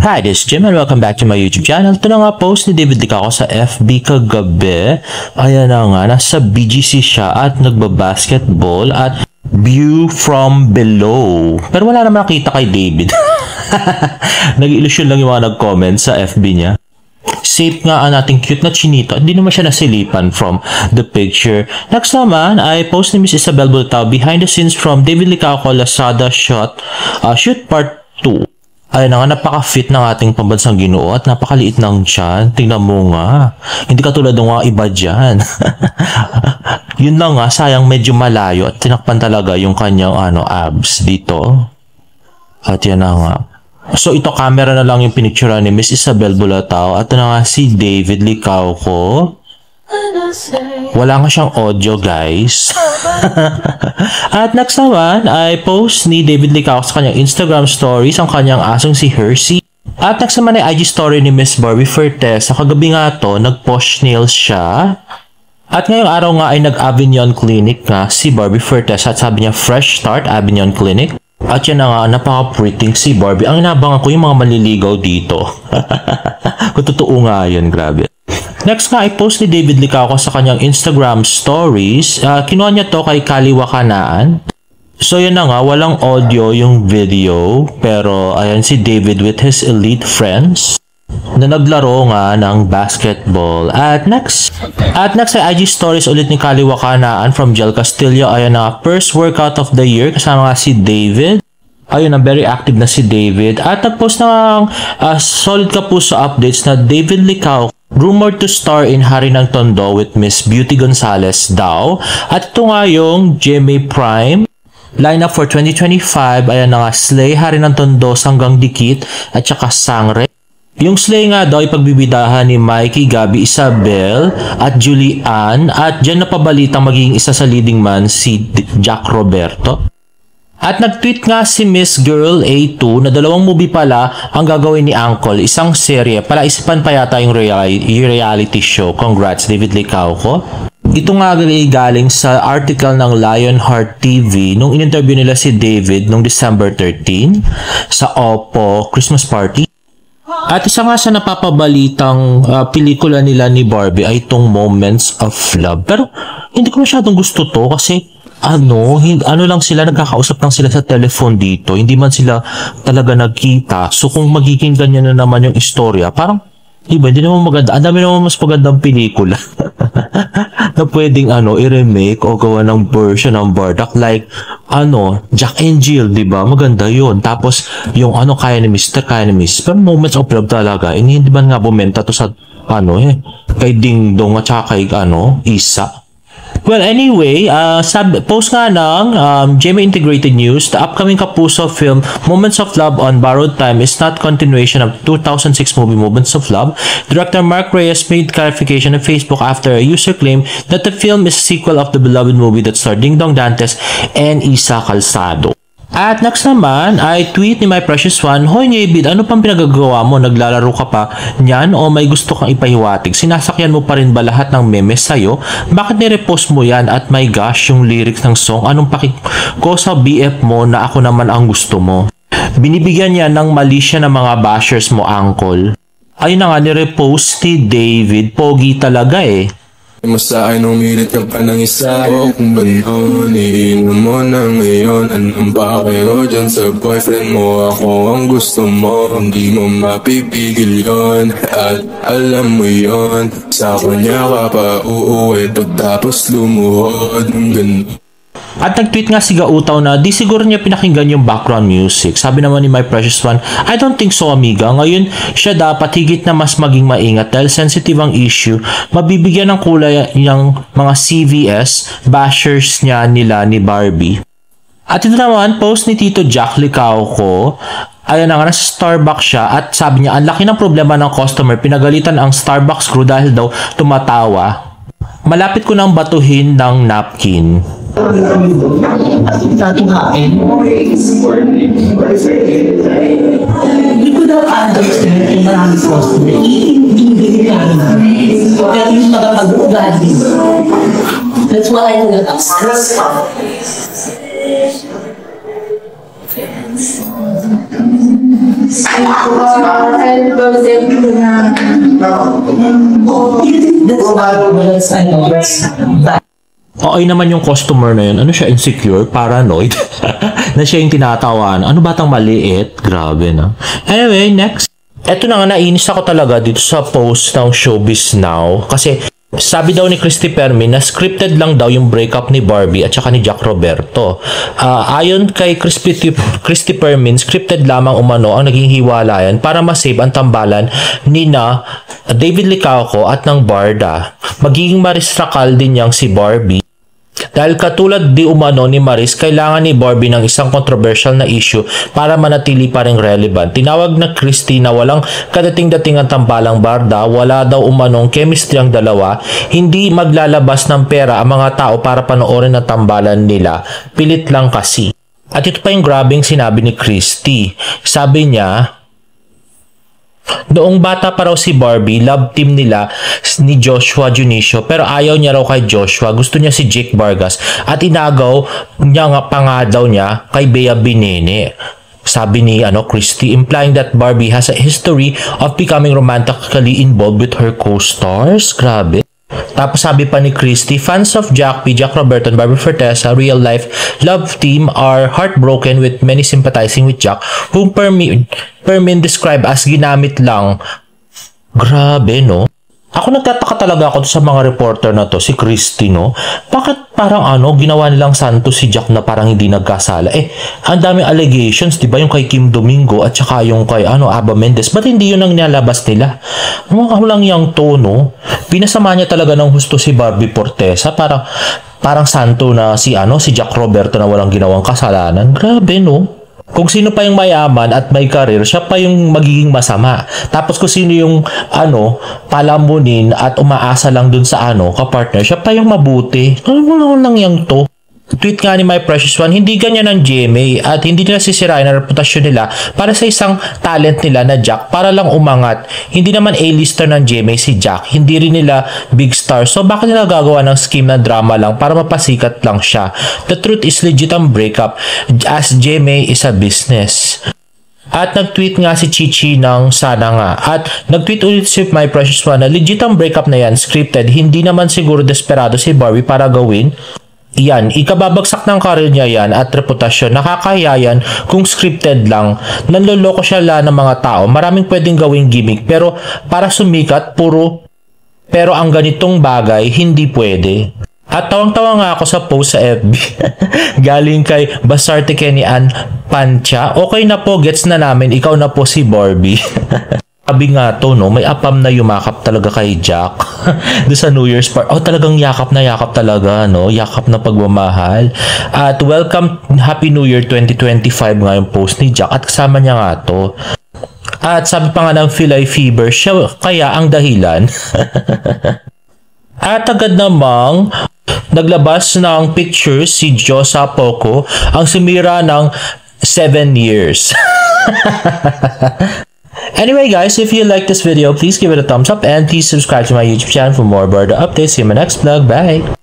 Hi, this is Jim and welcome back to my YouTube channel. Ito na nga post ni David Licao sa FB kagabi. Ayan na nga, nasa BGC siya at nagbabasketball at view from below. Pero wala naman nakita kay David. Nag-illusion lang yung mga nag-comment sa FB niya. Safe nga ang ating cute na chinito. Hindi naman siya nasilipan from the picture. Next naman ay post ni Miss Isabel Bultao behind the scenes from David Licao Lazada shoot part 2. Ay na nga, napaka-fit ng ating pambansang Ginoo at napakaliit ng tiyan. Tingnan mo nga. Hindi katulad ng mga iba dyan. Yun lang nga, sayang medyo malayo at tinakpan talaga yung kanyang abs dito. At yan na nga. So ito, camera na lang yung pinicture ni Miss Isabel Bultao. At na nga si David Licao ko. Wala nga siyang audio, guys. At next naman ay post ni David Licao sa kanyang Instagram stories ang kanyang asong si Hershey. At next naman ay IG story ni Miss Barbie Fortes. Sa kagabi nga to, nag-posh nails siya. At ngayong araw nga ay nag-Avignon Clinic nga si Barbie Fortes. At sabi niya, fresh start, Avignon Clinic. At yan na nga, napaka-pretty si Barbie. Ang inabangan ko yung mga manliligaw dito. Kung totoo nga yun, grabe. Next nga, i-post ni David Licao sa kanyang Instagram stories. Kinuha niya to kay Kaliwa Kanaan. So yun na nga, walang audio yung video. Pero ayan si David with his elite friends na naglaro nga ng basketball. At next ay IG stories ulit ni Kaliwa Kanaan from Jel Castillo. Ayan na, first workout of the year. Kasama nga si David. Ayun na, very active na si David. At nag-post na solid kapuso updates na David Licao rumored to star in Hari ng Tondo with Miss Beauty Gonzalez daw. At ito nga yung GMA Prime lineup for 2025. Ayan na nga, Slay, Hari ng Tondo, Sanggang Dikit, at saka Sangre. Yung Slay nga daw ay pagbibidahan ni Mikey, Gabi, Isabel, at Julian. At dyan napabalitang magiging isa sa leading man si Jack Roberto. At nag-tweet nga si Miss Girl A2 na 2 movie pala ang gagawin ni Uncle. Isang serye. Palaisipan pa yata yung reality show. Congrats, David Licao ko. Ito nga galing sa article ng Lionheart TV nung in-interview nila si David nung December 13 sa Oppo Christmas Party. At isa nga sa napapabalitang pelikula nila ni Barbie ay itong Moments of Love. Pero hindi ko masyadong gusto to kasi ano lang sila, nagkakausap lang sila sa telephone dito. Hindi man sila talaga nagkita. So kung magiging ganyan na naman yung istorya, parang iba, hindi naman maganda. Ang dami naman mas magandang pelikula na pwedeng i-remake o gawa ng version ng Bardock. Like, Jack and Jill, di ba? Maganda yun. Tapos, yung kaya ni Mr., kaya ni Miss. Pero Moments of Love talaga. Hindi ba nga bumenta to sa, kay Ding Dong at saka kay, Isa. Well, anyway, post nga ng GMA Integrated News, the upcoming Kapuso film Moments of Love on Borrowed Time is not continuation of 2006 movie Moments of Love. Director Mark Reyes made clarification on Facebook after a user claimed that the film is a sequel of the beloved movie that starred Ding Dong Dantes and Isa Calzado. At next naman ay tweet ni My Precious One, Hoy David, ano pang pinagagawa mo? Naglalaro ka pa niyan o may gusto kang ipahiwatig? Sinasakyan mo pa rin ba lahat ng memes sa'yo? Bakit nirepost mo yan? At my gosh, yung lyrics ng song, anong pakik ko sa BF mo na ako naman ang gusto mo? Binibigyan niya ng mali siya ng mga bashers mo, Uncle. Ayun na nga, nirepost ni David. Pogi talaga eh. Mas sa akin umilit ka pa ng isa o kung gano'n, iinom mo na ngayon. Anong pakero dyan sa boyfriend mo? Ako ang gusto mo, hindi mo mapipigil yon. At alam mo yon, sa kanya ka pa uuwi pagtapos lumuhod ng gano'n. At nag-tweet nga si Gautaw na di siguro niya pinakinggan yung background music. Sabi naman ni My Precious One, I don't think so, amiga. Ngayon, siya dapat higit na mas maging maingat dahil sensitive ang issue. Mabibigyan ng kulay yung mga CVS bashers nila ni Barbie. At ito naman, post ni Tito Jack Licao ko. Ayan na nga, nasa Starbucks siya at sabi niya, ang laki ng problema ng customer. Pinagalitan ang Starbucks crew dahil daw tumatawa. Malapit ko nang batuhin ng napkin. Sa ating hain. Hindi ko daw understand yung maraming customer. Iintindihin lang. Kaya yung makapag-ugali. That's why I'm not upset. Okay naman yung customer na yun. Ano siya, insecure, paranoid, na siya yung tinatawanan. Ano batang maliit? Grabe na. Anyway, next. Eto na nga, nainis ako talaga dito sa post ng Showbiz Now. Kasi sabi daw ni Christy Permin na scripted lang daw yung breakup ni Barbie at saka ni Jack Roberto. Ayon kay Christy Permin, scripted lamang umano ang naging hiwalayan para masave ang tambalan ni na David Licauco at ng Barda. Magiging marisrakal din yang si Barbie. Dahil katulad di umano ni Maris, kailangan ni Barbie ng isang controversial na issue para manatili pa ring relevant. Tinawag na Christy na walang kadating-dating ang tambalang Barda, wala daw umanong chemistry ang dalawa, hindi maglalabas ng pera ang mga tao para panoorin ang tambalan nila, pilit lang kasi. At ito pa yung grabing sinabi ni Christy. Sabi niya, noong bata pa raw si Barbie, love team nila ni Joshua Junicio, pero ayaw niya raw kay Joshua, gusto niya si Jake Vargas at inagaw niya nga pa nga daw niya kay Bea Binene. Sabi ni Christy, implying that Barbie has a history of becoming romantically involved with her co-stars. Grabe. Tapos sabi pa ni Christy, fans of Jack P, Jack Roberto, and Barbie Fortesa real life love team are heartbroken with many sympathizing with Jack, whom Permin described as ginamit lang. Grabe, no? Ako nagtataka talaga ako sa mga reporter na to, si Christy, no? Bakit parang ginawa nilang santo si Jack na parang hindi nagkasala? Ang daming allegations, di ba? Yung kay Kim Domingo at saka yung kay Aba Mendez. Ba't hindi yun ang nilalabas nila? Mga lang yung tono. Pinasama niya talaga ng husto si Barbie Fortesa. Parang santo na si Jack Roberto na walang ginawang kasalanan. Grabe, no? Kung sino pa yung mayaman at may karir, siya pa yung magiging masama. Tapos kung sino yung palamunin at umaasa lang dun sa kapartner, siya pa yung mabuti. Ano lang yung to? Tweet nga ni My Precious One, hindi ganyan ang GMA at hindi nila sisirain ang reputasyon nila para sa isang talent nila na Jack para lang umangat. Hindi naman A-lister ng GMA si Jack, hindi rin nila big star. So bakit nila gagawa ng scheme na drama lang para mapasikat lang siya? The truth is legit ang breakup as GMA is a business. At nag-tweet nga si Chichi ng sana nga. At nag-tweet ulit si My Precious One na legit ang breakup na yan, scripted. Hindi naman siguro desperado si Barbie para gawin yan, ikababagsak ng karir niya yan at reputasyon. Nakakahiya yan kung scripted lang. Nanloloko siya ng mga tao. Maraming pwedeng gawing gimmick pero para sumikat, pero ang ganitong bagay, hindi pwede. At tawang-tawa nga ako sa post sa FB. Galing kay Basarte Kenny Ann Pancha. Okay na po, gets na namin. Ikaw na po si Barbie. Sabi nga to, no, may apam na yumakap talaga kay Jack doon sa New Year's party. Talagang yakap talaga, no? Yakap na pagmamahal. At welcome, Happy New Year 2025 nga yung post ni Jack at kasama niya nga to. At sabi pa nga ng Philay Fever, siya kaya ang dahilan. At agad namang naglabas ng pictures si Josa Poco, ang sumira ng 7 years. Anyway guys, if you like this video, please give it a thumbs up and please subscribe to my YouTube channel for more Barda updates. See you in my next vlog. Bye!